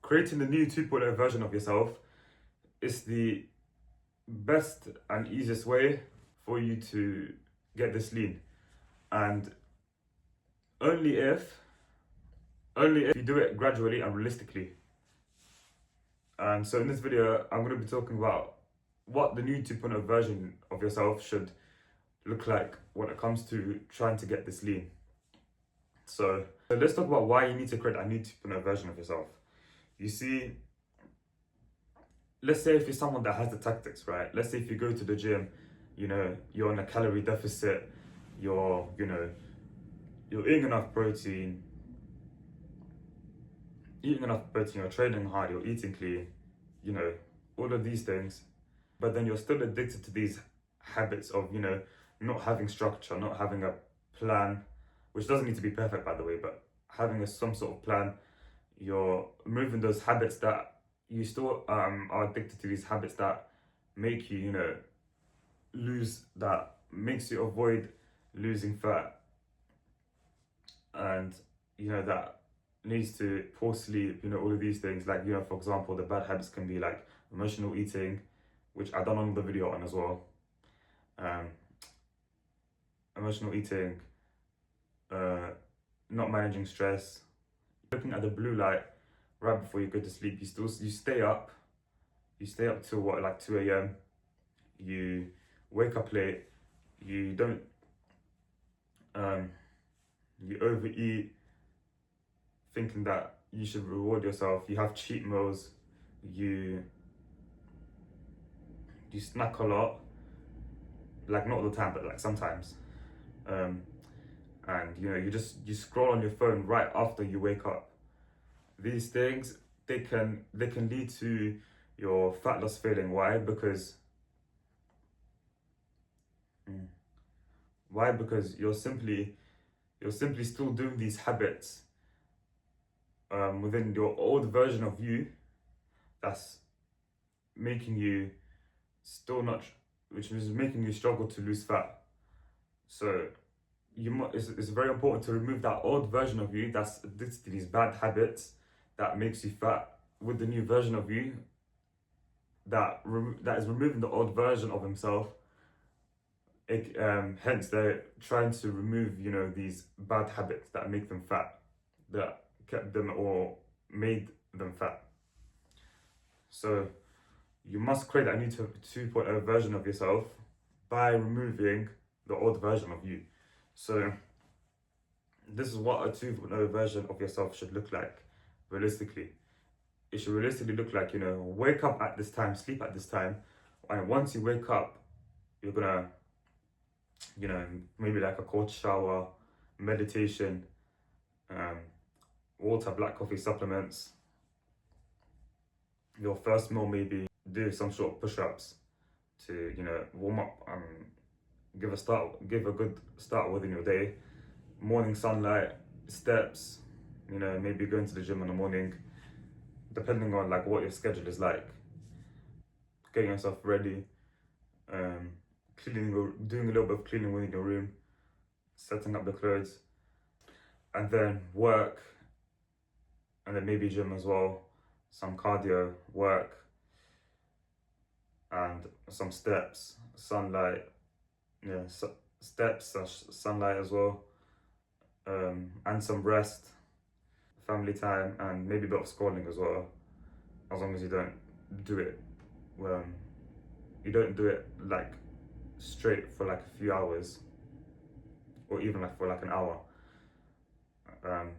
Creating the new 2.0 version of yourself is the best and easiest way for you to get this lean. And only if, only if you do it gradually and realistically. And so in this video, I'm going to be talking about what the new 2.0 version of yourself should look like when it comes to trying to get this lean. So let's talk about why you need to create a new 2.0 version of yourself. You see, let's say if you're someone that has the tactics, right? Let's say if you go to the gym, you're on a calorie deficit, you're eating enough protein, you're training hard, you're eating clean, all of these things, but then you're still addicted to these habits of, not having structure, not having a plan, which doesn't need to be perfect, by the way, but having some sort of plan. You're removing those habits that you still are addicted to, these habits that make you, makes you avoid losing fat, and that leads to poor sleep, all of these things. Like, for example, the bad habits can be like emotional eating, which I done another video on as well. Emotional eating, not managing stress, looking at the blue light right before you go to sleep. You stay up till what, like 2 a.m. You wake up late, you don't you overeat, thinking that you should reward yourself. You have cheat meals, you snack a lot, like not all the time, but like sometimes. And you scroll on your phone right after you wake up. These things, they can lead to your fat loss failing. Why? Because you're simply still doing these habits within your old version of you, that's making you which is making you struggle to lose fat. So it's very important to remove that old version of you that's addicted to these bad habits that makes you fat, with the new version of you that is removing the old version of himself. Hence, they're trying to remove, these bad habits that make them fat, that kept them or made them fat. So you must create a new 2.0 version of yourself by removing the old version of you. So this is what a 2.0 version of yourself should look like realistically. It should realistically look like, wake up at this time, sleep at this time, and once you wake up, you're gonna, maybe like a cold shower, meditation, water, black coffee, supplements. Your first meal, maybe do some sort of push-ups to, warm up and give a good start within your day. Morning sunlight, steps, maybe going to the gym in the morning, depending on like what your schedule is like. Getting yourself ready, doing a little bit of cleaning within your room, setting up the clothes, and then work, and then maybe gym as well, some cardio, work, and some steps, sunlight, steps, sunlight as well, and some rest, family time, and maybe a bit of scrolling as well, as long as you don't do it like straight for like a few hours, or even like for like an hour.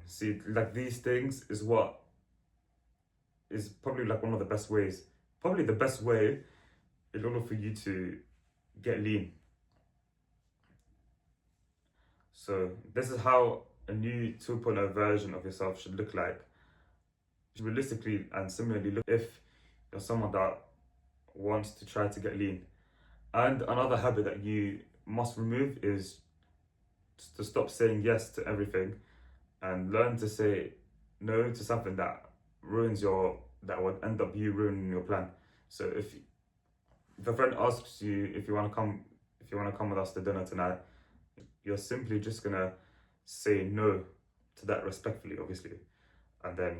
See, like these things is what is probably like one of the best ways, probably the best way in order for you to get lean. So this is how a new 2.0 version of yourself should look like. Realistically and similarly, look if you're someone that wants to try to get lean. And another habit that you must remove is to stop saying yes to everything, and learn to say no to something that would end up you ruining your plan. So if a friend asks you if you want to come with us to dinner tonight, you're simply just gonna say no to that respectfully, obviously, and then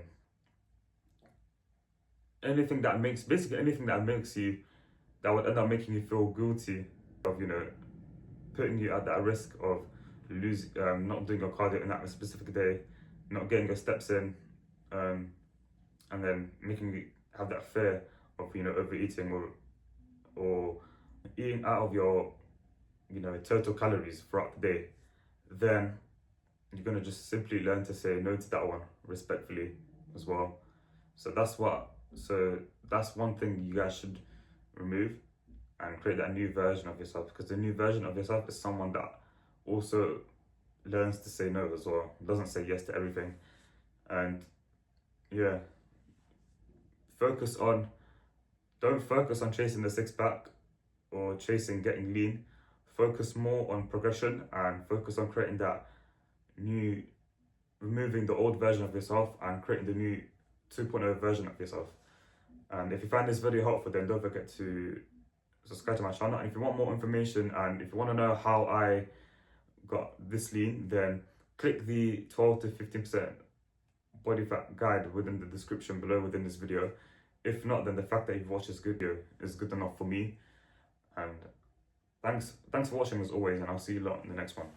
anything that makes, basically anything that makes you, that would end up making you feel guilty of, you know, putting you at that risk of not doing your cardio in that specific day, not getting your steps in, and then making you have that fear of, you know, overeating or eating out of your, you know, total calories throughout the day, then you're gonna just simply learn to say no to that one respectfully as well. So that's one thing you guys should remove and create that new version of yourself, because the new version of yourself is someone that also learns to say no as well, doesn't say yes to everything. And yeah, don't focus on chasing the six pack or chasing getting lean. Focus more on progression and focus on creating that new, removing the old version of yourself and creating the new 2.0 version of yourself. And if you find this video helpful, then don't forget to subscribe to my channel. And if you want more information and if you want to know how I got this lean, then click the 12 to 15% body fat guide within the description below within this video. If not, then the fact that you've watched this video is good enough for me. And thanks for watching as always, and I'll see you lot in the next one.